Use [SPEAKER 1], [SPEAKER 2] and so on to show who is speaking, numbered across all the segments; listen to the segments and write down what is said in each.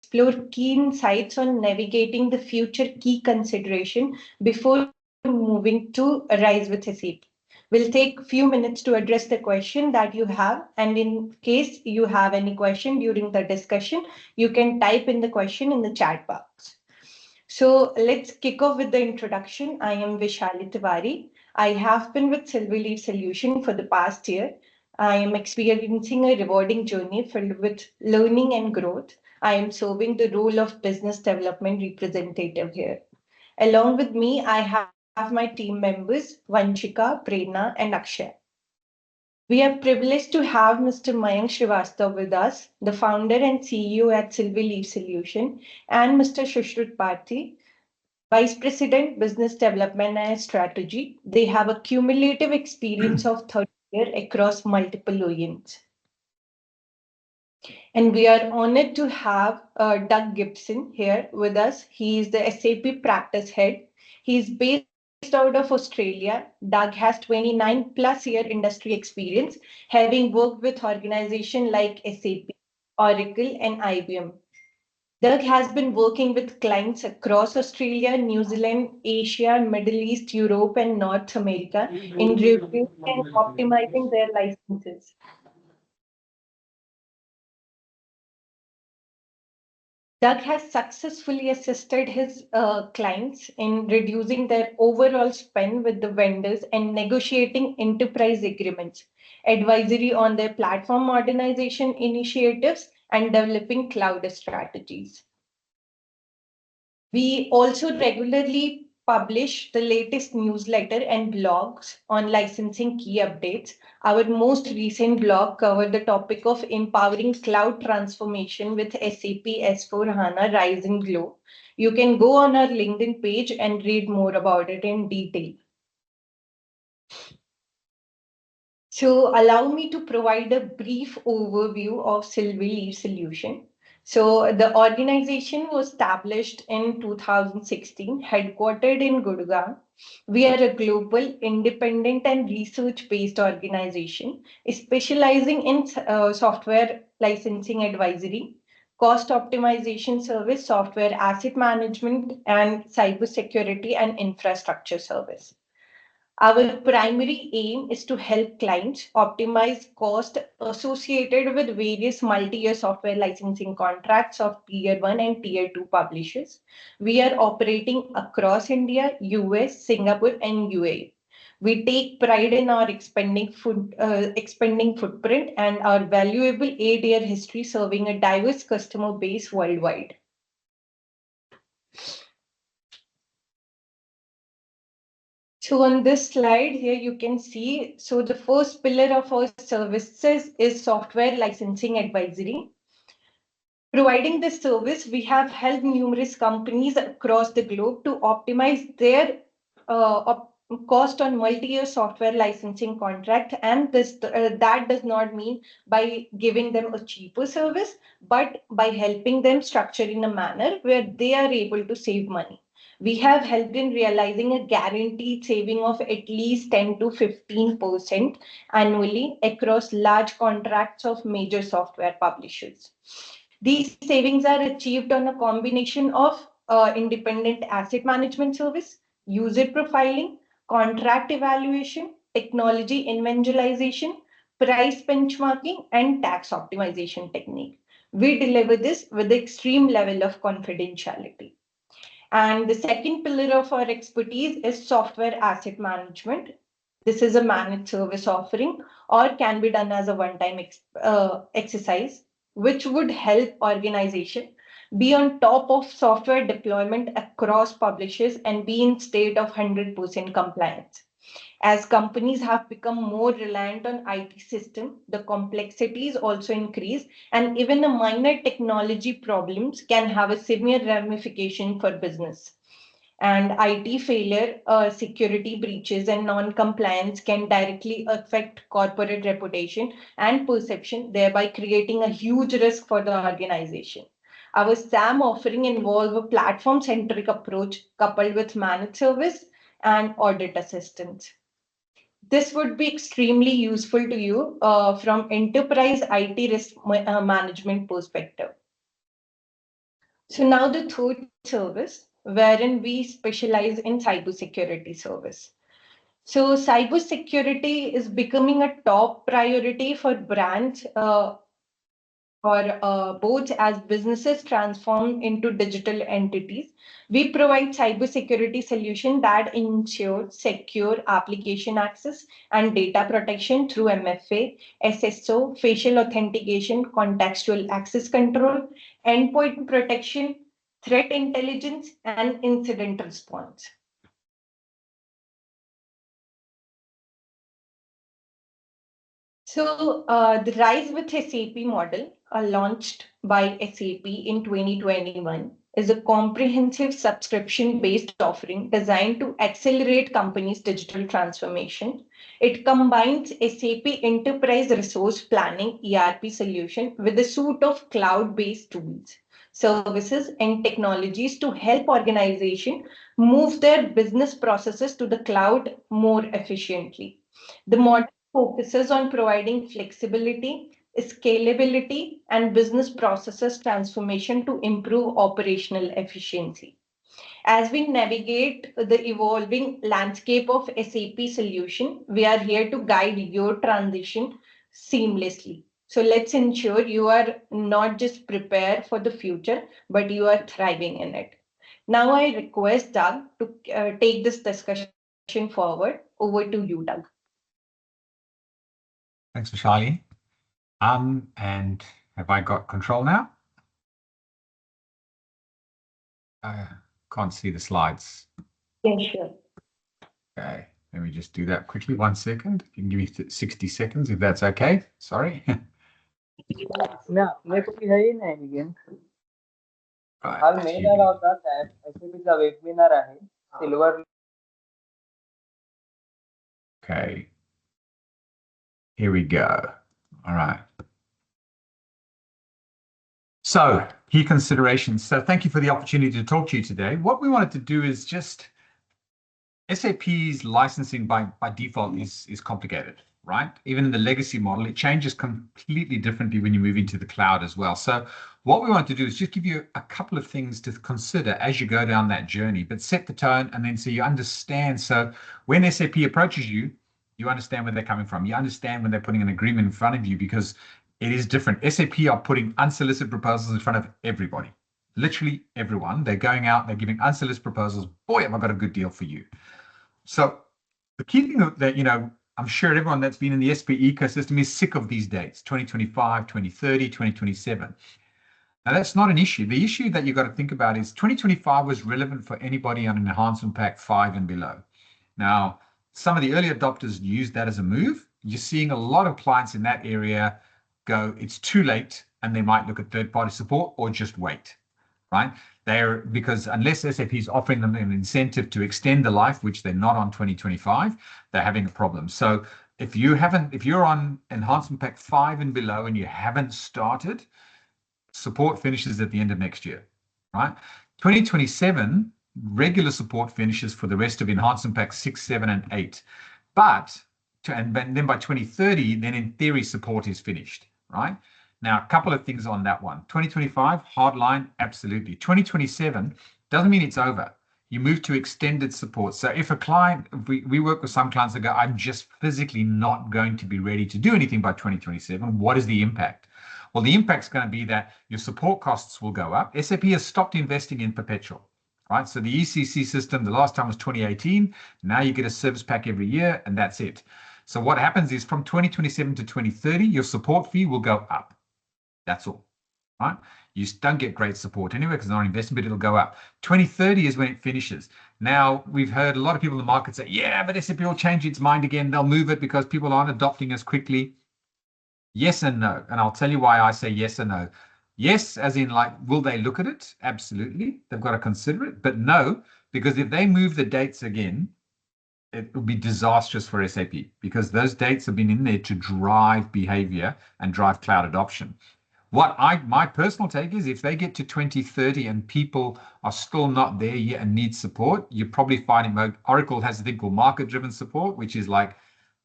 [SPEAKER 1] explore key insights on navigating the future key consideration before moving to Rise with SAP. We'll take a few minutes to address the question that you have, and in case you have any question during the discussion, you can type in the question in the chat box. So let's kick off with the introduction. I am Vishali Tiwari. I have been with Silverleaf Solution for the past year. I am experiencing a rewarding journey filled with learning and growth. I am serving the role of business development representative here. Along with me, I have my team members, Vanchika, Prerna, and Akshay. We are privileged to have Mr. Mayank Srivastav with us, the founder and CEO at Silverleaf Solution, and Mr. Shushruth Parthi, Vice President, Business Development and Strategy. They have a cumulative experience of 30 years across multiple OEMs. And we are honored to have Doug Gibson here with us. He is the SAP practice head. He is based out of Australia. Doug has 29 plus year industry experience, having worked with organizations like SAP, Oracle, and IBM. Doug has been working with clients across Australia, New Zealand, Asia, Middle East, Europe, and North America in reviewing and optimizing their licenses. Doug has successfully assisted his clients in reducing their overall spend with the vendors and negotiating enterprise agreements, advisory on their platform modernization initiatives, and developing cloud strategies. We also regularly publish the latest newsletter and blogs on licensing key updates. Our most recent blog covered the topic of empowering cloud transformation with SAP S/4HANA Rise and Glow. You can go on our LinkedIn page and read more about it in detail. So allow me to provide a brief overview of Silverleaf Solution. So the organization was established in 2016, headquartered in Gurgaon. We are a global, independent and research-based organization specializing in software licensing advisory, cost optimization service, software asset management, and cybersecurity and infrastructure service. Our primary aim is to help clients optimize cost associated with various multi-year software licensing contracts of Tier 1 and Tier 2 publishers. We are operating across India, US, Singapore, and UAE. We take pride in our expanding footprint and our valuable 8-year history serving a diverse customer base worldwide. So on this slide here, you can see, so the first pillar of our services is software licensing advisory. Providing this service, we have helped numerous companies across the globe to optimize their cost on multi-year software licensing contract. And that does not mean by giving them a cheaper service, but by helping them structure in a manner where they are able to save money. We have helped in realizing a guaranteed saving of at least 10 to 15% annually across large contracts of major software publishers. These savings are achieved on a combination of independent asset management service, user profiling, contract evaluation, technology evangelization, price benchmarking, and tax optimization technique. We deliver this with the extreme level of confidentiality. And the second pillar of our expertise is software asset management. This is a managed service offering or can be done as a one-time exercise, which would help organization be on top of software deployment across publishers and be in state of 100% compliance. As companies have become more reliant on IT system, the complexities also increase, and even a minor technology problems can have a severe ramification for business. And IT failure, security breaches, and non-compliance can directly affect corporate reputation and perception, thereby creating a huge risk for the organization. Our SAM offering involves a platform-centric approach coupled with managed service and audit assistance. This would be extremely useful to you from enterprise IT risk management perspective. So now the third service, wherein we specialize in cybersecurity service. So cybersecurity is becoming a top priority for brands or both as businesses transform into digital entities. We provide cybersecurity solution that ensure secure application access and data protection through MFA, SSO, facial authentication, contextual access control, endpoint protection, threat intelligence, and incident response. So, the Rise with SAP model, launched by SAP in 2021, is a comprehensive subscription-based offering designed to accelerate companies' digital transformation. It combines SAP Enterprise Resource Planning ERP solution with a suite of cloud-based tools, services, and technologies to help organizations move their business processes to the cloud more efficiently. The model focuses on providing flexibility, scalability, and business processes transformation to improve operational efficiency. As we navigate the evolving landscape of SAP solution, we are here to guide your transition seamlessly. So let's ensure you are not just prepared for the future, but you are thriving in it. Now I request Doug to take this discussion forward. Over to you, Doug.
[SPEAKER 2] Thanks, Vishali. And have I got control now? I can't see the slides.
[SPEAKER 1] Yeah, sure.
[SPEAKER 2] Okay, let me just do that quickly. 1 second. You can give me 60 seconds if that's okay. Sorry.
[SPEAKER 3] मेरे को भी है ही नहीं again.
[SPEAKER 2] Right,
[SPEAKER 3] I'll mail about that SAPचा webinar आहे silver.
[SPEAKER 2] Okay. Here we go. All right. So, key considerations. So thank you for the opportunity to talk to you today. What we wanted to do is just SAP's licensing by default is complicated, right? Even in the legacy model, it changes completely differently when you move into the cloud as well. So what we want to do is just give you a couple of things to consider as you go down that journey, but set the tone and then so you understand. So when SAP approaches you, you understand where they're coming from. You understand when they're putting an agreement in front of you because it is different. SAP are putting unsolicited proposals in front of everybody, literally everyone. They're going out, they're giving unsolicited proposals. Boy, have I got a good deal for you. So the key thing that, you know, I'm sure everyone that's been in the SP ecosystem is sick of these dates, 2025, 2030, 2027. Now, that's not an issue. The issue that you've got to think about is 2025 was relevant for anybody on an Enhancement Pack 5 and below. Now, some of the early adopters used that as a move. You're seeing a lot of clients in that area go, it's too late, and they might look at third-party support or just wait, right? Because unless SAP is offering them an incentive to extend the life, which they're not on 2025, they're having a problem. So if you're on Enhancement Pack 5 and below and you haven't started, support finishes at the end of next year, right? 2027, regular support finishes for the rest of Enhancement Pack 6, 7, and 8. And then by 2030, then in theory, support is finished, right? Now, a couple of things on that one. 2025, hardline, absolutely. 2027 doesn't mean it's over. You move to extended support. So if a client, we work with some clients that go, I'm just physically not going to be ready to do anything by 2027. What is the impact? Well, the impact's going to be that your support costs will go up. SAP has stopped investing in perpetual, right? So the ECC system, the last time was 2018. Now you get a service pack every year, and that's it. So what happens is from 2027 to 2030, your support fee will go up. That's all, right? You don't get great support anyway because it's not an investment, but it'll go up. 2030 is when it finishes. Now, we've heard a lot of people in the market say, yeah, but SAP will change its mind again. They'll move it because people aren't adopting as quickly. Yes and no. And I'll tell you why I say yes and no. Yes, as in like, will they look at it? Absolutely. They've got to consider it. But no, because if they move the dates again, it will be disastrous for SAP because those dates have been in there to drive behavior and drive cloud adoption. My personal take is if they get to 2030 and people are still not there yet and need support, you're probably finding Oracle has a thing called market-driven support, which is like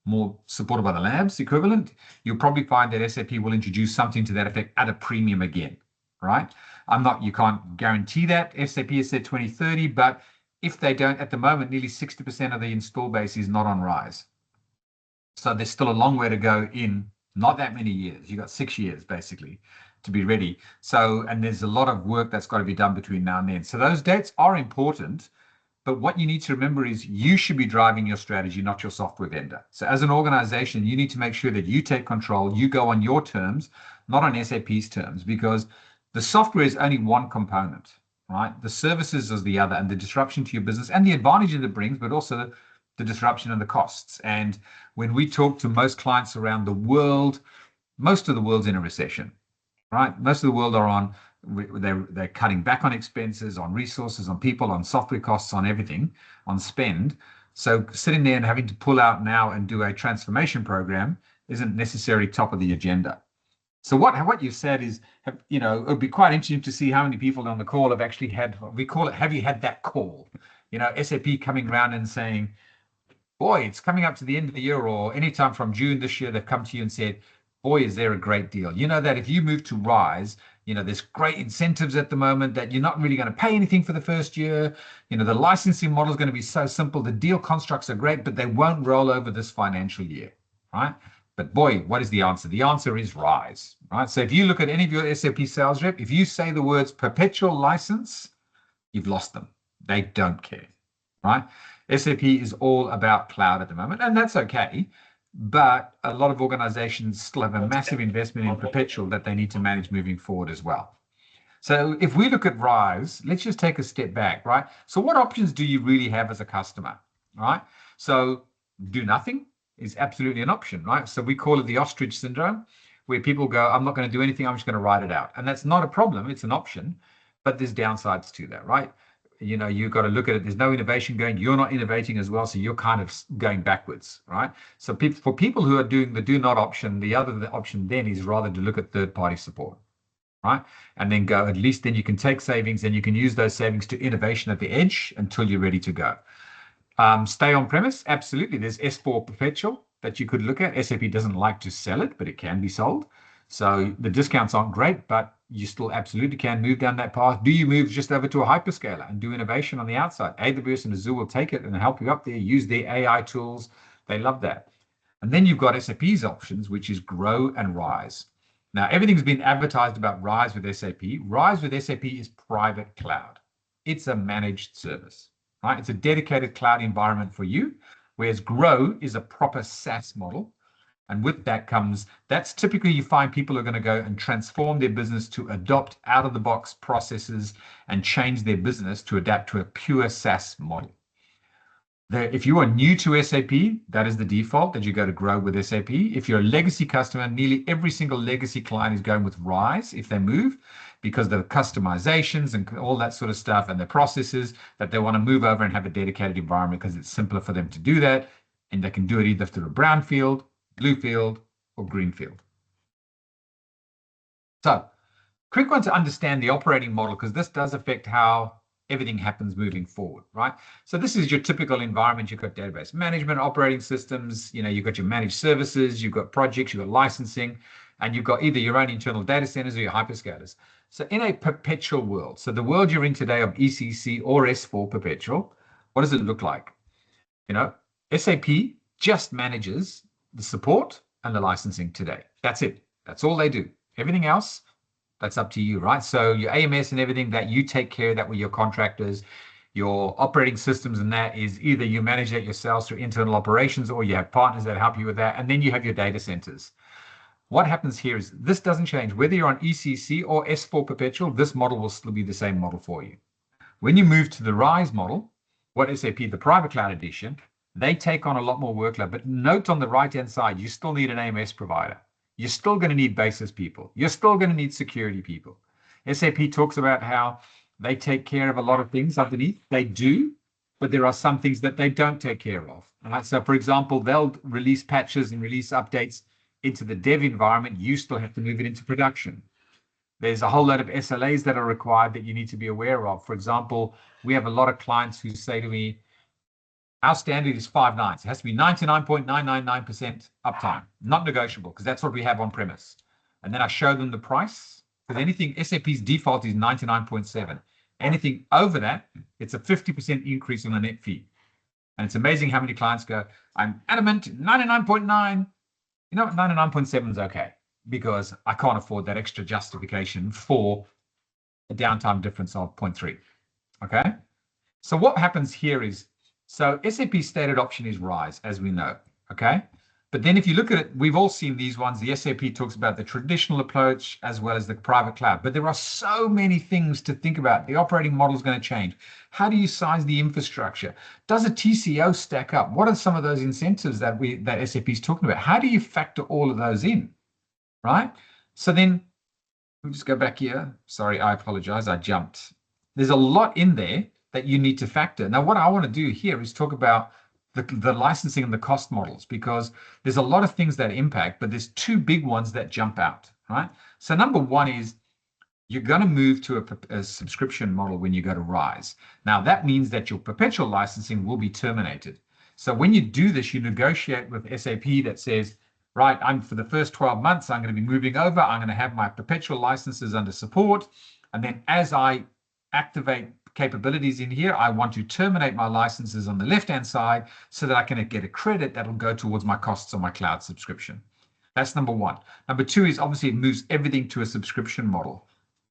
[SPEAKER 2] more supported by the labs equivalent. You'll probably find that SAP will introduce something to that effect at a premium again, right? You can't guarantee that. SAP has said 2030, but if they don't, at the moment, nearly 60% of the install base is not on RISE. So there's still a long way to go in not that many years. You've got 6 years basically to be ready. So, and there's a lot of work that's got to be done between now and then. So those dates are important. But what you need to remember is you should be driving your strategy, not your software vendor. So as an organization, you need to make sure that you take control, you go on your terms, not on SAP's terms, because the software is only one component, right? The services is the other, and the disruption to your business and the advantage that it brings, but also the disruption and the costs. And when we talk to most clients around the world, most of the world's in a recession, right? Most of the world are on, they're cutting back on expenses, on resources, on people, on software costs, on everything, on spend. So sitting there and having to pull out now and do a transformation program isn't necessarily top of the agenda. So what you said is, it would be quite interesting to see how many people on the call have actually had, we call it, have you had that call? SAP coming around and saying, boy, it's coming up to the end of the year, or anytime from June this year, they've come to you and said, boy, is there a great deal. You know that if you move to RISE, there's great incentives at the moment that you're not really going to pay anything for the first year. The licensing model is going to be so simple. The deal constructs are great, but they won't roll over this financial year, right? But boy, what is the answer? The answer is RISE, right? So if you look at any of your SAP sales rep, if you say the words perpetual license, you've lost them. They don't care, right? SAP is all about cloud at the moment, and that's okay. But a lot of organizations still have a massive investment in perpetual that they need to manage moving forward as well. So if we look at RISE, let's just take a step back, right? So what options do you really have as a customer, right? So do nothing is absolutely an option, right? So we call it the ostrich syndrome, where people go, I'm not going to do anything, I'm just going to write it out. And that's not a problem, it's an option, but there's downsides to that, right? You've got to look at it. There's no innovation going. You're not innovating as well, so you're kind of going backwards, right? So for people who are doing the do not option, the option then is rather to look at third-party support, right? And then go, at least then you can take savings and you can use those savings to innovation at the edge until you're ready to go. Stay on premise, absolutely. There's S4 Perpetual that you could look at. SAP doesn't like to sell it, but it can be sold. So the discounts aren't great, but you still absolutely can move down that path. Do you move just over to a hyperscaler and do innovation on the outside? AWS and Azure will take it and help you up there, use their AI tools. They love that. And then you've got SAP's options, which is Grow and Rise. Now, everything's been advertised about Rise with SAP. Rise with SAP is private cloud. It's a managed service, right? It's a dedicated cloud environment for you, whereas Grow is a proper SaaS model. And with that comes, that's typically you find people are going to go and transform their business to adopt out-of-the-box processes and change their business to adapt to a pure SaaS model. If you are new to SAP, that is the default, that you go to Grow with SAP. If you're a legacy customer, nearly every single legacy client is going with RISE if they move, because the customizations and all that sort of stuff and the processes that they want to move over and have a dedicated environment because it's simpler for them to do that. And they can do it either through a brownfield, bluefield, or greenfield. So, quick one to understand the operating model, because this does affect how everything happens moving forward, right? So this is your typical environment. You've got database management, operating systems, you've got your managed services, you've got projects, you've got licensing, and you've got either your own internal data centers or your hyperscalers. So in a perpetual world, so the world you're in today of ECC or S4 perpetual, what does it look like? SAP just manages the support and the licensing today. That's it. That's all they do. Everything else, that's up to you, right? So your AMS and everything that you take care of that with your contractors, your operating systems, and that is either you manage that yourselves through internal operations or you have partners that help you with that. And then you have your data centers. What happens here is this doesn't change. Whether you're on ECC or S4 Perpetual, this model will still be the same model for you. When you move to the RISE model, what SAP, the private cloud edition, they take on a lot more workload. But note on the right-hand side, you still need an AMS provider. You're still going to need basis people. You're still going to need security people. SAP talks about how they take care of a lot of things underneath. They do, but there are some things that they don't take care of. Right? So, for example, they'll release patches and release updates into the dev environment. You still have to move it into production. There's a whole lot of SLAs that are required that you need to be aware of. For example, we have a lot of clients who say to me, our standard is 5 nines. It has to be 99.999% uptime, not negotiable, because that's what we have on premise. And then I show them the price Because anything, SAP's default is 99.7. Anything over that, it's a 50% increase on a net fee. And it's amazing how many clients go, I'm adamant 99.9. You know what, 99.7 is okay, because I can't afford that extra justification for a downtime difference of 0.3. Okay. So what happens here is, so SAP's stated option is RISE, as we know. Okay. But then if you look at it, we've all seen these ones. The SAP talks about the traditional approach as well as the private cloud. But there are so many things to think about. The operating model is going to change. How do you size the infrastructure? Does a TCO stack up? What are some of those incentives that SAP is talking about? How do you factor all of those in? Right? So then we'll just go back here. Sorry, I apologize. I jumped. There's a lot in there that you need to factor. Now, what I want to do here is talk about the licensing and the cost models, because there's a lot of things that impact, but there's two big ones that jump out, right? So number one is you're going to move to a subscription model when you go to RISE. Now, that means that your perpetual licensing will be terminated. So when you do this, you negotiate with SAP that says, right, for the first 12 months, I'm going to be moving over. I'm going to have my perpetual licenses under support. And then as I activate capabilities in here, I want to terminate my licenses on the left-hand side so that I can get a credit that'll go towards my costs on my cloud subscription. That's number one. Number two is obviously it moves everything to a subscription model,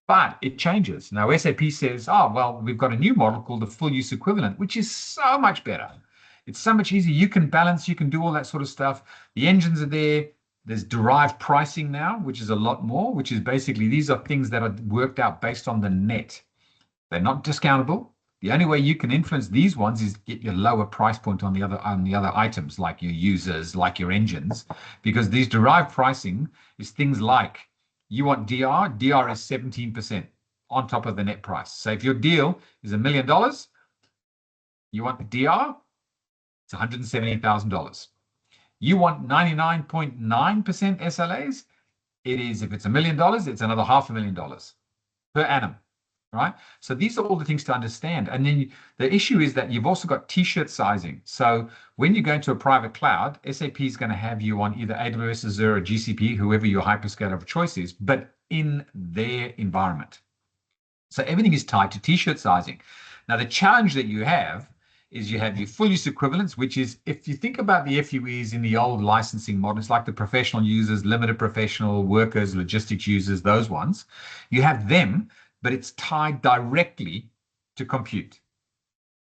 [SPEAKER 2] but it changes. Now SAP says, oh, well, we've got a new model called the full use equivalent, which is so much better. It's so much easier. You can balance, you can do all that sort of stuff. The engines are there. There's derived pricing now, which is a lot more, which is basically, these are things that are worked out based on the net. They're not discountable. The only way you can influence these ones is get your lower price point on the other items, like your users, like your engines, because these derived pricing is things like you want DR. DR is 17% on top of the net price. So if your deal is $1 million, you want DR, it's $170,000. You want 99.9% SLAs. It is, if it's $1 million, it's another $500,000 per annum. Right? So these are all the things to understand. And then the issue is that you've also got t-shirt sizing. So when you go into a private cloud, SAP is going to have you on either AWS, Azure, or GCP, whoever your hyperscaler of choice is, but in their environment. So everything is tied to t-shirt sizing. Now, the challenge that you have is you have your full use equivalents, which is, if you think about the FUEs in the old licensing model, it's like the professional users, limited professional workers, logistics users, those ones. You have them, but it's tied directly to compute.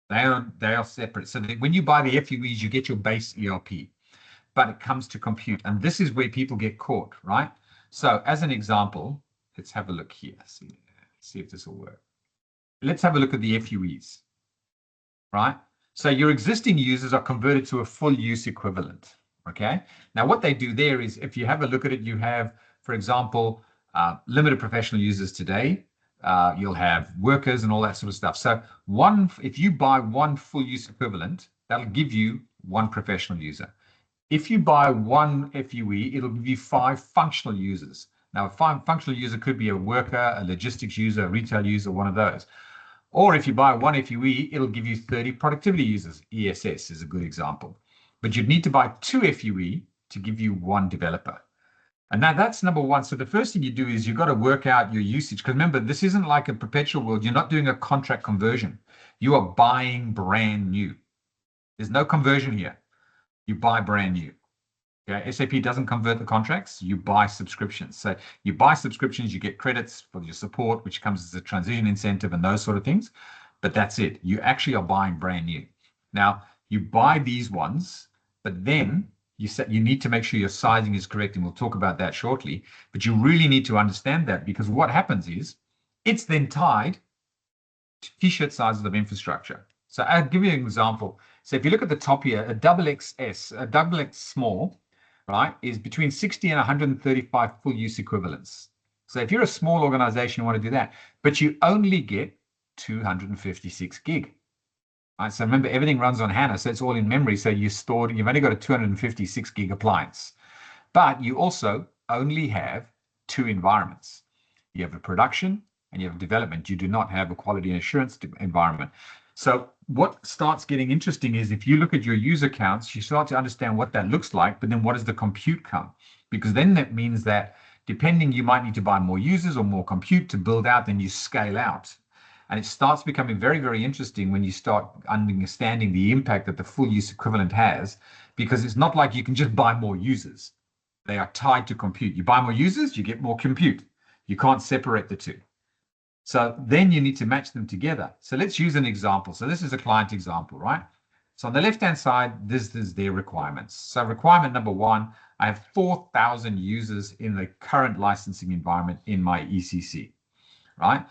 [SPEAKER 2] They are separate. So that when you buy the FUEs, you get your base ERP, but it comes to compute. And this is where people get caught, right? So as an example, let's have a look here. See if this will work. Let's have a look at the FUEs, right? So your existing users are converted to a full use equivalent, okay? Now what they do there is, if you have a look at it, you have, for example, limited professional users today. You'll have workers and all that sort of stuff. So if you buy one full use equivalent, that'll give you one professional user. If you buy one FUE, it'll give you 5 functional users. Now, a functional user could be a worker, a logistics user, a retail user, one of those. Or if you buy one FUE, it'll give you 30 productivity users. ESS is a good example. But you'd need to buy 2 FUE to give you 1 developer. And now that's number one. So the first thing you do is you've got to work out your usage. Because remember, this isn't like a perpetual world. You're not doing a contract conversion. You are buying brand new. There's no conversion here. You buy brand new. Okay? SAP doesn't convert the contracts. You buy subscriptions. So you buy subscriptions, you get credits for your support, which comes as a transition incentive and those sort of things. But that's it. You actually are buying brand new. Now, you buy these ones, but then you need to make sure your sizing is correct, and we'll talk about that shortly. But you really need to understand that, because what happens is it's then tied to t-shirt sizes of infrastructure. So I'll give you an example. So if you look at the top here, a XXS, a XX small, right, is between 60 and 135 full use equivalents. So if you're a small organization, you want to do that, but you only get 256 gig. Right, so remember, everything runs on HANA, so it's all in memory. So you've only got a 256 gig appliance, but you also only have 2 environments. You have a production and you have development. You do not have a quality and assurance environment. So what starts getting interesting is, if you look at your user counts, you start to understand what that looks like, but then what does the compute come? Because then that means that Depending, you might need to buy more users or more compute to build out, then you scale out. And it starts becoming very, very interesting when you start understanding the impact that the full use equivalent has, because it's not like you can just buy more users. They are tied to compute. You buy more users, you get more compute. You can't separate the two. So then you need to match them together. So let's use an example. So this is a client example, right? So on the left-hand side, this is their requirements. So requirement number one, I have 4,000 users in the current licensing environment in my ECC, right?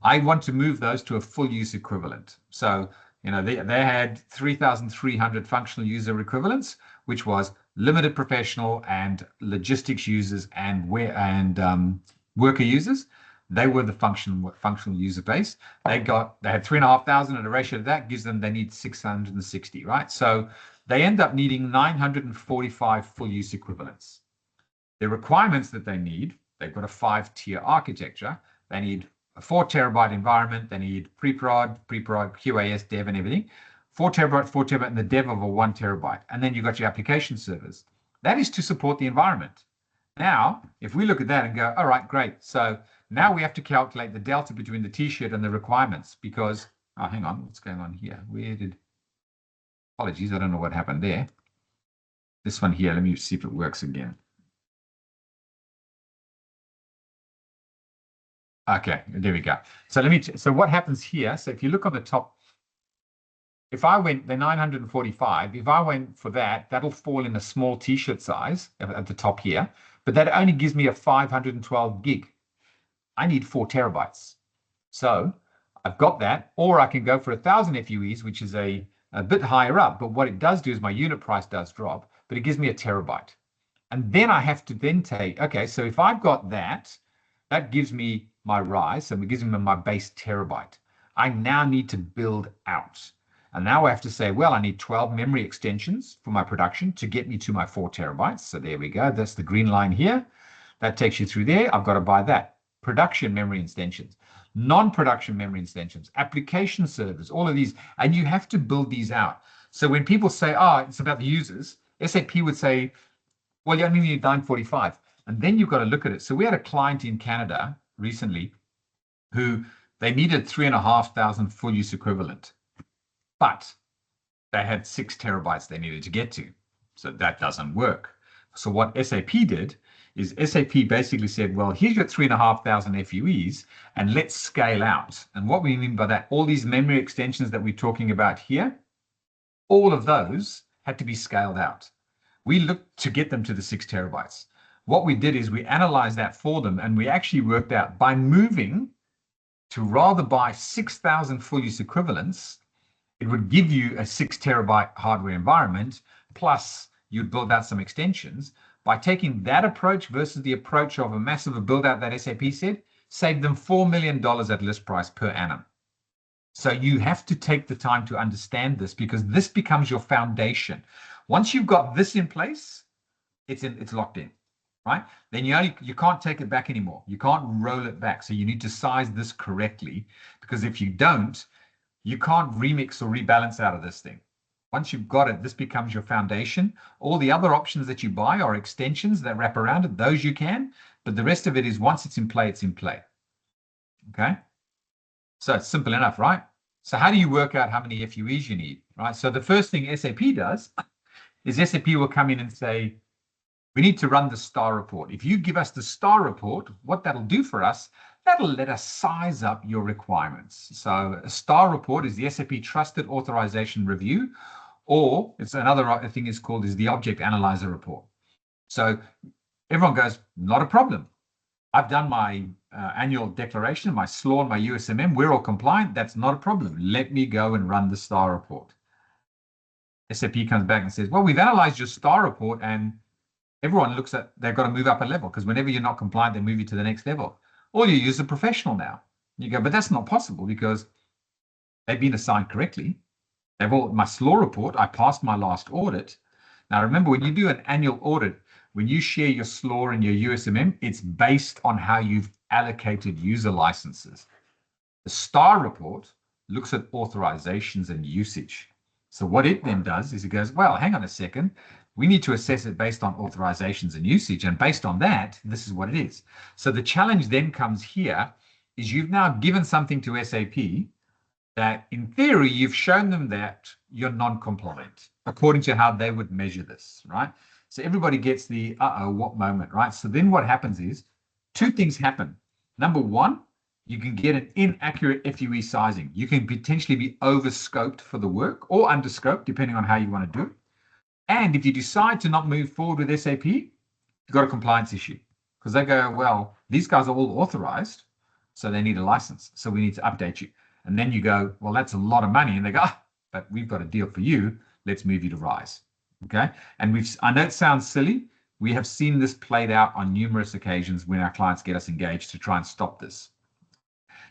[SPEAKER 2] I want to move those to a full use equivalent. So, they had 3,300 functional user equivalents, which was limited professional and logistics users and worker users. They were the functional user base. They had 3,500 at a ratio of that gives them, they need 660, right? So they end up needing 945 full use equivalents. The requirements that they need, they've got a 5-tier architecture. They need a 4 terabyte environment. They need pre-prod, QAS, dev, and everything. 4 terabyte, and the dev of a 1 terabyte. And then you've got your application servers. That is to support the environment. Now, if we look at that and go, all right, great. So now we have to calculate the delta between the T-shirt and the requirements because, oh, hang on, what's going on here? Apologies, I don't know what happened there. This one here, let me see if it works again. Okay, there we go. So so what happens here? So if you look on the top, if I went the 945, if I went for that, that'll fall in a small T-shirt size at the top here, but that only gives me a 512 gig. I need 4 terabytes. So I've got that, or I can go for 1,000 FUEs, which is a bit higher up, but what it does do is my unit price does drop, but it gives me a terabyte. And then I have to then take, okay, so if I've got that, that gives me my rise, so it gives me my base terabyte. I now need to build out. And now I have to say, well, I need 12 memory extensions for my production to get me to my 4 terabytes. So there we go. That's the green line here. That takes you through there. I've got to buy that. Production memory extensions, non-production memory extensions, application servers, all of these. And you have to build these out. So when people say, oh, it's about the users, SAP would say, well, you only need 945. And then you've got to look at it. So we had a client in Canada recently who they needed 3,500 full use equivalent, but they had 6 terabytes they needed to get to. So that doesn't work. So what SAP did is SAP basically said, well, here's your 3,500 FUEs and let's scale out. And what we mean by that, all these memory extensions that we're talking about here, all of those had to be scaled out. We looked to get them to the 6 terabytes. What we did is we analyzed that for them, and we actually worked out by moving to rather buy 6,000 full use equivalents, it would give you a 6 terabyte hardware environment, plus you'd build out some extensions. By taking that approach versus the approach of a massive build out that SAP said, saved them $4 million at list price per annum. So you have to take the time to understand this because this becomes your foundation. Once you've got this in place, it's locked in. Right? Then you can't take it back anymore. You can't roll it back. So you need to size this correctly because if you don't, you can't remix or rebalance out of this thing. Once you've got it, this becomes your foundation. All the other options that you buy are extensions that wrap around it. Those you can, but the rest of it is once it's in play, it's in play. Okay? So it's simple enough, right? So how do you work out how many FUEs you need, right? So the first thing SAP does is SAP will come in and say, we need to run the STAR report. If you give us the STAR report, what that'll do for us, that'll let us size up your requirements. So a STAR report is the SAP Trusted Authorization Review, or it's another thing is called is the Object Analyzer Report. So everyone goes, not a problem. I've done my annual declaration, my SLAW, and my USMM. We're all compliant. That's not a problem. Let me go and run the STAR report. SAP comes back and says, well, we've analyzed your STAR report and everyone looks at, they've got to move up a level because whenever you're not compliant, they move you to the next level. All you use a professional now. You go, but that's not possible because they've been assigned correctly. My SLAW report, I passed my last audit. Now, remember, when you do an annual audit, when you share your SLAW and your USMM, it's based on how you've allocated user licenses. The STAR report looks at authorizations and usage. So what it then does is it goes, well, hang on a second. We need to assess it based on authorizations and usage. And based on that, this is what it is. So the challenge then comes here is you've now given something to SAP that in theory, you've shown them that you're non-compliant according to how they would measure this, right? So everybody gets the what moment, right? So then what happens is two things happen. Number one, you can get an inaccurate FUE sizing. You can potentially be over-scoped for the work or under-scoped, depending on how you want to do it. And if you decide to not move forward with SAP, you've got a compliance issue because they go, well, these guys are all authorized, so they need a license. So we need to update you. And then you go, well, that's a lot of money. And they go, but we've got a deal for you. Let's move you to RISE. Okay. And I know it sounds silly. We have seen this played out on numerous occasions when our clients get us engaged to try and stop this.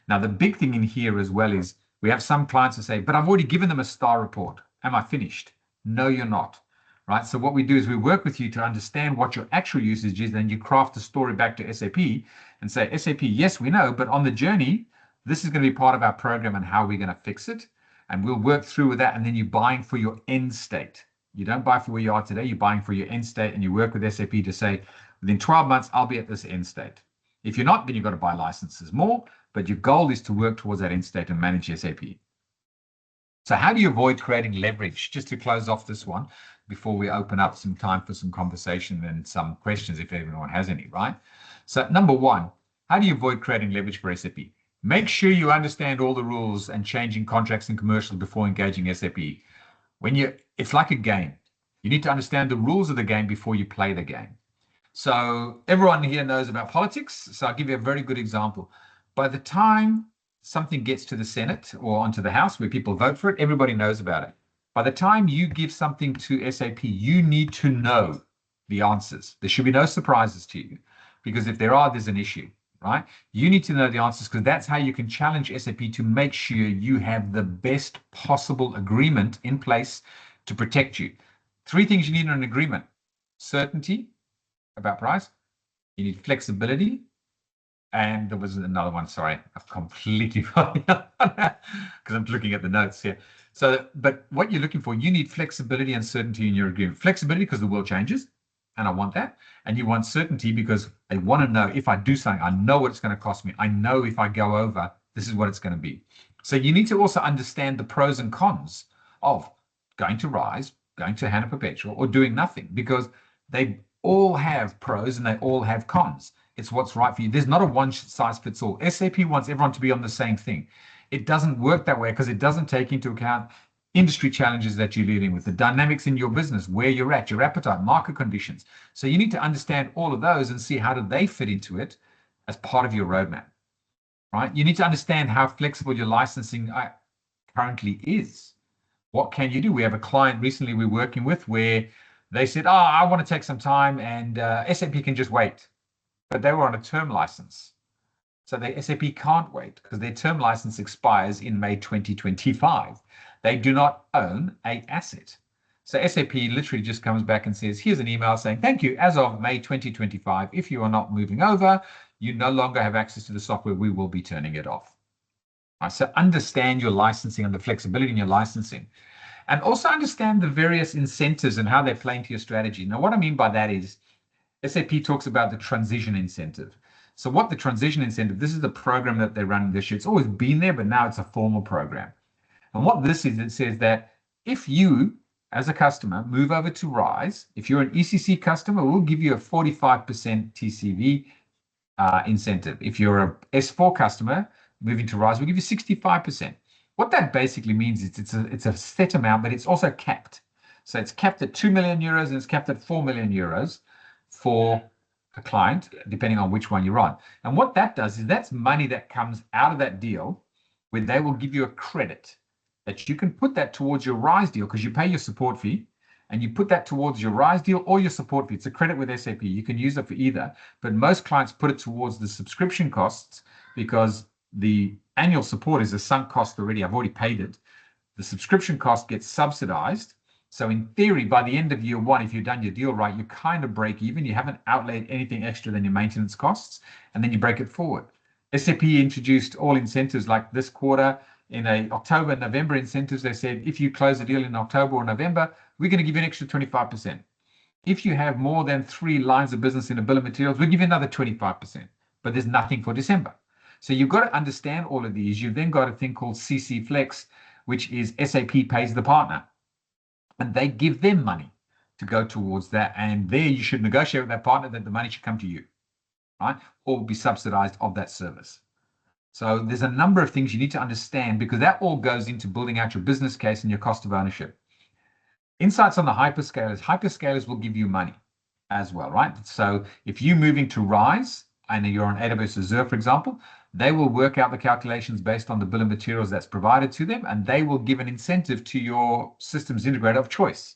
[SPEAKER 2] Now, the big thing in here as well is we have some clients who say, but I've already given them a STAR report. Am I finished? No, you're not. Right. So what we do is we work with you to understand what your actual usage is. Then you craft a story back to SAP and say, SAP, yes, we know, but on the journey, this is going to be part of our program and how we're going to fix it. And we'll work through with that. And then you're buying for your end state. You don't buy for where you are today. You're buying for your end state. And you work with SAP to say, within 12 months, I'll be at this end state. If you're not, then you've got to buy licenses more. But your goal is to work towards that end state and manage SAP. So how do you avoid creating leverage? Just to close off this one before we open up some time for some conversation and some questions if anyone has any, right? So number one, how do you avoid creating leverage for SAP? Make sure you understand all the rules and changing contracts and commercials before engaging SAP. It's like a game. You need to understand the rules of the game before you play the game. So everyone here knows about politics. So I'll give you a very good example. By the time something gets to the Senate or onto the House where people vote for it, everybody knows about it. By the time you give something to SAP, you need to know the answers. There should be no surprises to you, because if there are, there's an issue, right? You need to know the answers because that's how you can challenge SAP to make sure you have the best possible agreement in place to protect you. Three things you need in an agreement: certainty about price, you need flexibility, and there was another one, sorry, I've completely because I'm looking at the notes here. So, but what you're looking for, you need flexibility and certainty in your agreement. Flexibility because the world changes, and I want that. And you want certainty because I want to know if I do something, I know what it's going to cost me. I know if I go over, this is what it's going to be. So you need to also understand the pros and cons of going to RISE, going to HANA Perpetual, or doing nothing, because they all have pros and they all have cons. It's what's right for you. There's not a one size fits all. SAP wants everyone to be on the same thing. It doesn't work that way because it doesn't take into account industry challenges that you're dealing with, the dynamics in your business, where you're at, your appetite, market conditions. So you need to understand all of those and see how do they fit into it as part of your roadmap, right? You need to understand how flexible your licensing currently is. What can you do? We have a client recently we're working with where they said, I want to take some time and SAP can just wait. But they were on a term license. So the SAP can't wait because their term license expires in May 2025. They do not own an asset. So SAP literally just comes back and says, here's an email saying, thank you, as of May 2025, if you are not moving over, you no longer have access to the software, we will be turning it off. Right, so understand your licensing and the flexibility in your licensing. And also understand the various incentives and how they play into your strategy. Now, what I mean by that is SAP talks about the transition incentive. So what the transition incentive, this is the program that they're running this year. It's always been there, but now it's a formal program. And what this is, it says that if you, as a customer, move over to RISE, if you're an ECC customer, we'll give you a 45% TCV incentive. If you're a S4 customer moving to RISE, we'll give you 65%. What that basically means is it's a set amount, but it's also capped. So it's capped at 2 million euros and it's capped at 4 million euros for a client, depending on which one you're on. And what that does is that's money that comes out of that deal where they will give you a credit that you can put that towards your RISE deal because you pay your support fee and you put that towards your RISE deal or your support fee. It's a credit with SAP. You can use it for either, but most clients put it towards the subscription costs because the annual support is a sunk cost already. I've already paid it. The subscription cost gets subsidized. So in theory, by the end of year one, if you've done your deal right, you kind of break even. You haven't outlaid anything extra than your maintenance costs, and then you break it forward. SAP introduced all incentives like this quarter in a October, November incentives. They said, if you close a deal in October or November, we're going to give you an extra 25%. If you have more than 3 lines of business in a bill of materials, we'll give you another 25%, but there's nothing for December. So you've got to understand all of these. You've then got a thing called CC Flex, which is SAP pays the partner, and they give them money to go towards that. And there you should negotiate with that partner that the money should come to you, right? Or be subsidized of that service. So there's a number of things you need to understand because that all goes into building out your business case and your cost of ownership. Insights on the hyperscalers will give you money as well, right? So if you're moving to Rise and you're on AWS Azure, for example, they will work out the calculations based on the bill of materials that's provided to them, and they will give an incentive to your systems integrator of choice.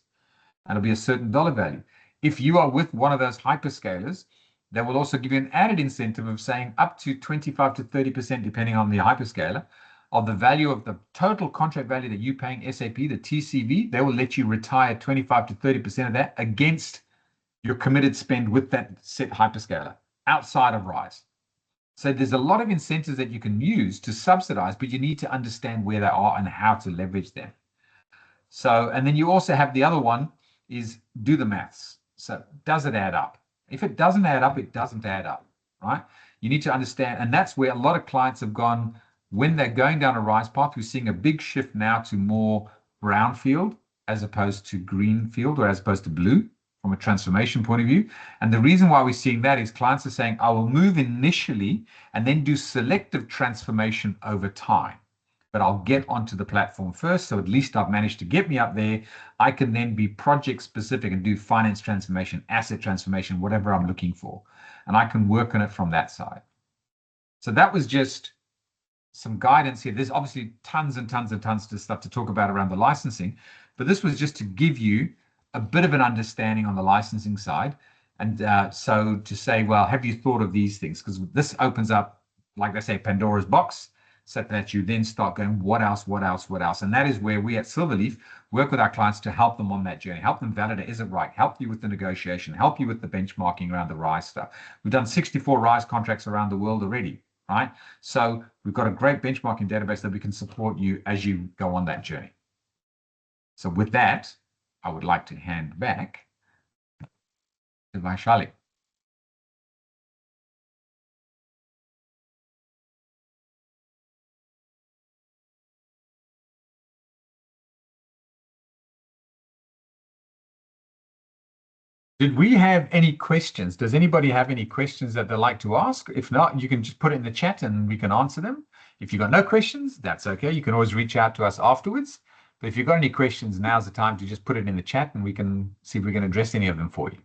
[SPEAKER 2] And it'll be a certain dollar value. If you are with one of those hyperscalers, they will also give you an added incentive of saying up to 25 to 30%, depending on the hyperscaler, of the value of the total contract value that you're paying SAP, the TCV. They will let you retire 25 to 30% of that against your committed spend with that set hyperscaler outside of Rise. So there's a lot of incentives that you can use to subsidize, but you need to understand where they are and how to leverage them. So, and then you also have the other one is do the maths. So does it add up? If it doesn't add up, it doesn't add up, right? You need to understand, and that's where a lot of clients have gone when they're going down a Rise path. We're seeing a big shift now to more brownfield as opposed to greenfield or as opposed to blue from a transformation point of view. And the reason why we're seeing that is clients are saying, I will move initially and then do selective transformation over time. But I'll get onto the platform first. So at least I've managed to get me up there. I can then be project specific and do finance transformation, asset transformation, whatever I'm looking for. And I can work on it from that side. So that was just some guidance here. There's obviously tons and tons and tons of stuff to talk about around the licensing, but this was just to give you a bit of an understanding on the licensing side. And so to say, well, have you thought of these things? Because this opens up, like I say, Pandora's box, so that you then start going, what else, what else, what else? And that is where we at Silverleaf work with our clients to help them on that journey, help them validate, is it right? Help you with the negotiation, help you with the benchmarking around the Rise stuff. We've done 64 Rise contracts around the world already, right? So we've got a great benchmarking database that we can support you as you go on that journey. So with that, I would like to hand back to Vaishali. Did we have any questions? Does anybody have any questions that they'd like to ask? If not, you can just put it in the chat and we can answer them. If you've got no questions, that's okay. You can always reach out to us afterwards. But if you've got any questions, now's the time to just put it in the chat and we can see if we can address any of them for you.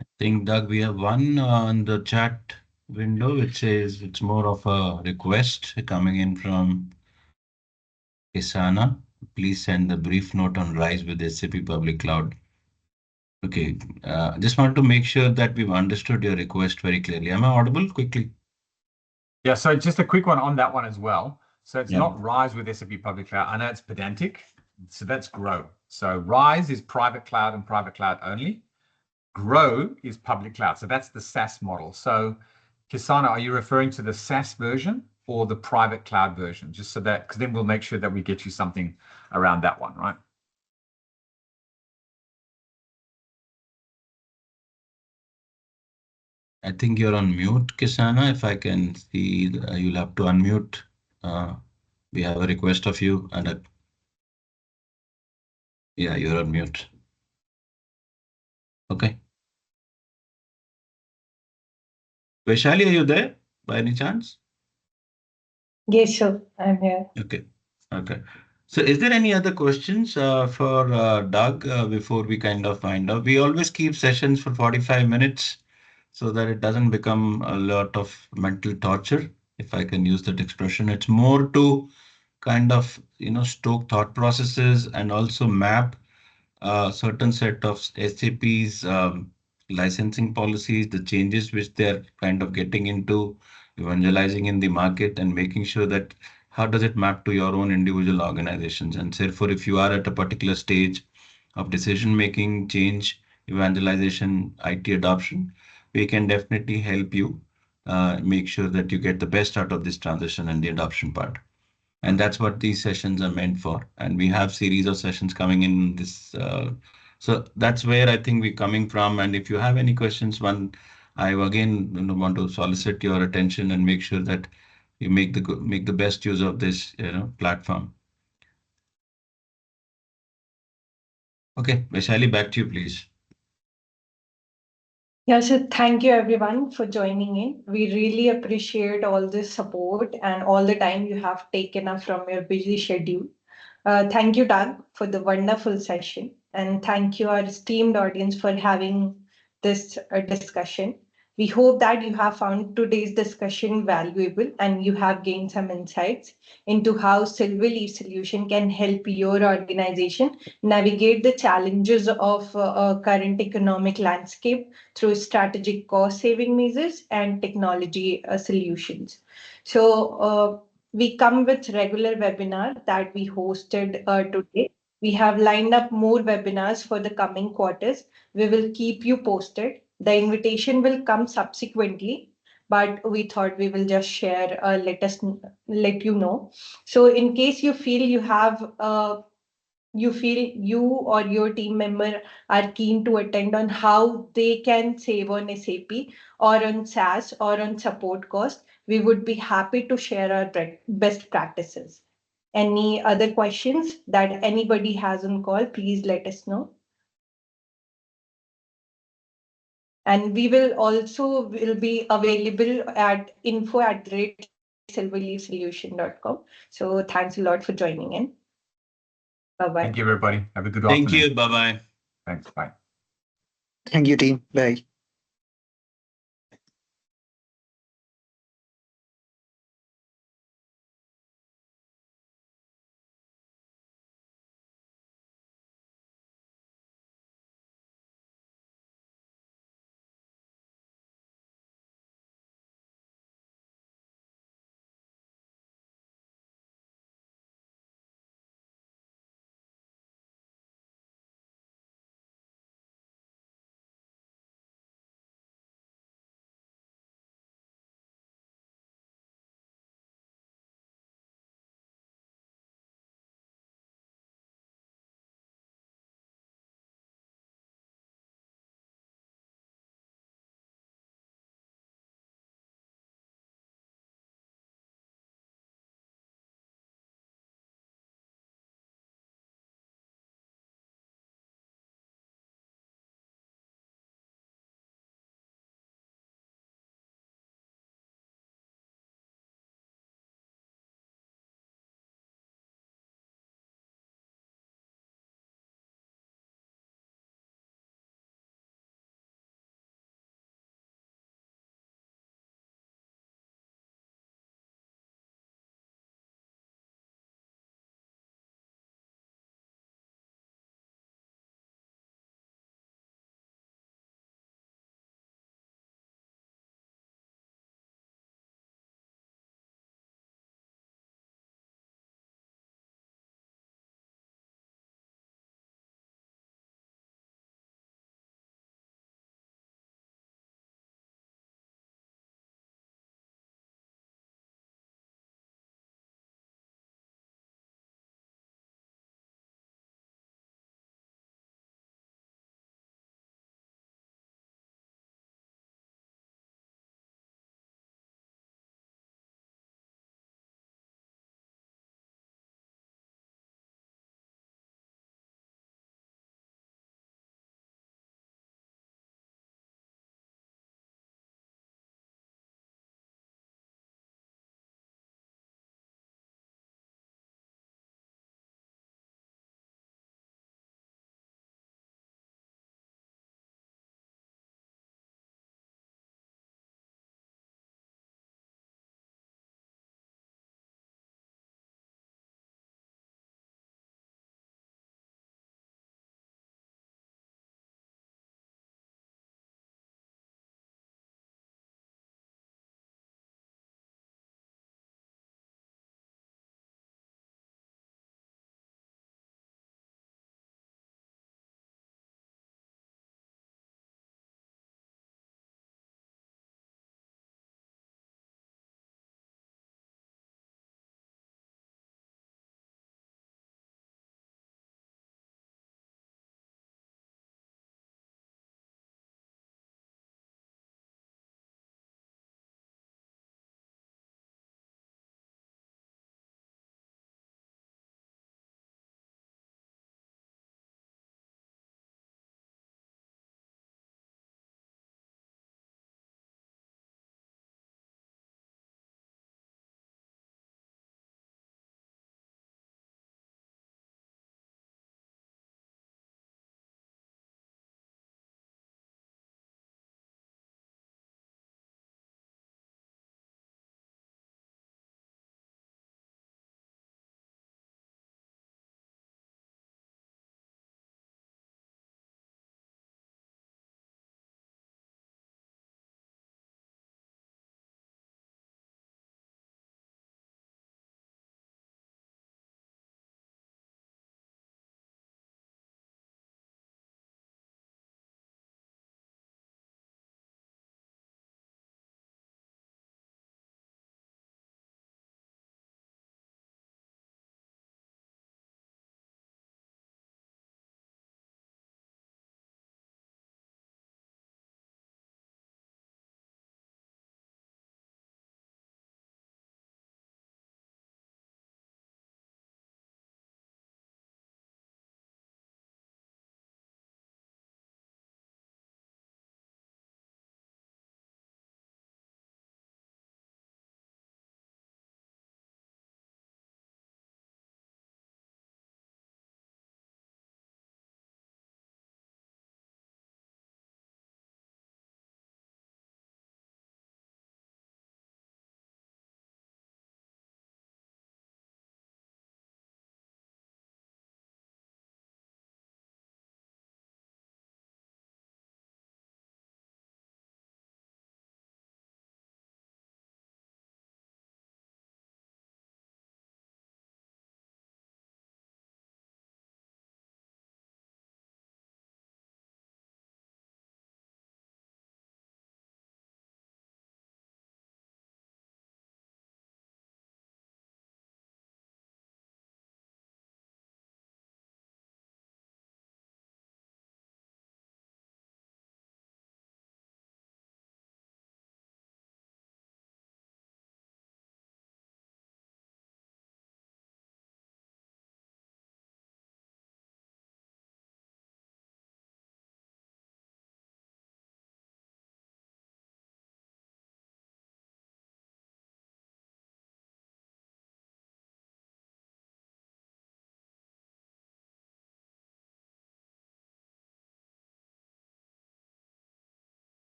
[SPEAKER 4] I think, Doug, we have one on the chat window, which says it's more of a request coming in from Isana. Please send the brief note on Rise with SAP Public Cloud. Okay, just want to make sure that we've understood your request very clearly. Am I audible quickly?
[SPEAKER 2] Yeah, so just a quick one on that one as well. So it's not Rise with SAP Public Cloud. I know it's pedantic, so that's Grow. So Rise is private cloud and private cloud only. Grow is public cloud. So that's the SaaS model. So Kisana, are you referring to the SaaS version or the private cloud version? Just so that, because then we'll make sure that we get you something around that one, right?
[SPEAKER 4] I think you're on mute, Kisana. If I can see, you'll have to unmute. We have a request of you, and yeah, you're on mute. Okay. Vaishali, are you there by any chance?
[SPEAKER 1] Yes, sir, I'm here.
[SPEAKER 4] Okay. Okay. So is there any other questions for Doug before we kind of find out? We always keep sessions for 45 minutes so that it doesn't become a lot of mental torture, if I can use that expression. It's more to kind of, stoke thought processes and also map a certain set of SAP's licensing policies, the changes which they're kind of getting into, evangelizing in the market and making sure that how does it map to your own individual organizations. And therefore, if you are at a particular stage of decision making, change, evangelization, IT adoption, we can definitely help you make sure that you get the best out of this transition and the adoption part. And that's what these sessions are meant for. And we have series of sessions coming in this. So that's where I think we're coming from. And if you have any questions, I again want to solicit your attention and make sure that you make the best use of this platform. Okay, Vaishali, back to you, please.
[SPEAKER 1] Yeah, so thank you everyone for joining in. We really appreciate all the support and all the time you have taken up from your busy schedule. Thank you, Doug, for the wonderful session. And thank you, our esteemed audience, for having this discussion. We hope that you have found today's discussion valuable and you have gained some insights into how Silver Leaf Solution can help your organization navigate the challenges of current economic landscape through strategic cost-saving measures and technology solutions. So we come with regular webinar that we hosted today. We have lined up more webinars for the coming quarters. We will keep you posted. The invitation will come subsequently, but we thought we will just share, let you know. So in case you feel you or your team member are keen to attend on how they can save on SAP or on SaaS or on support cost, we would be happy to share our best practices. Any other questions that anybody has on call, please let us know. And we will also be available at info@silverleafsolution.com. So thanks a lot for joining in. Bye-bye.
[SPEAKER 2] Thank you, everybody. Have a good afternoon.
[SPEAKER 4] Thank you. Bye-bye.
[SPEAKER 2] Thanks. Bye.
[SPEAKER 5] Thank you, team. Bye.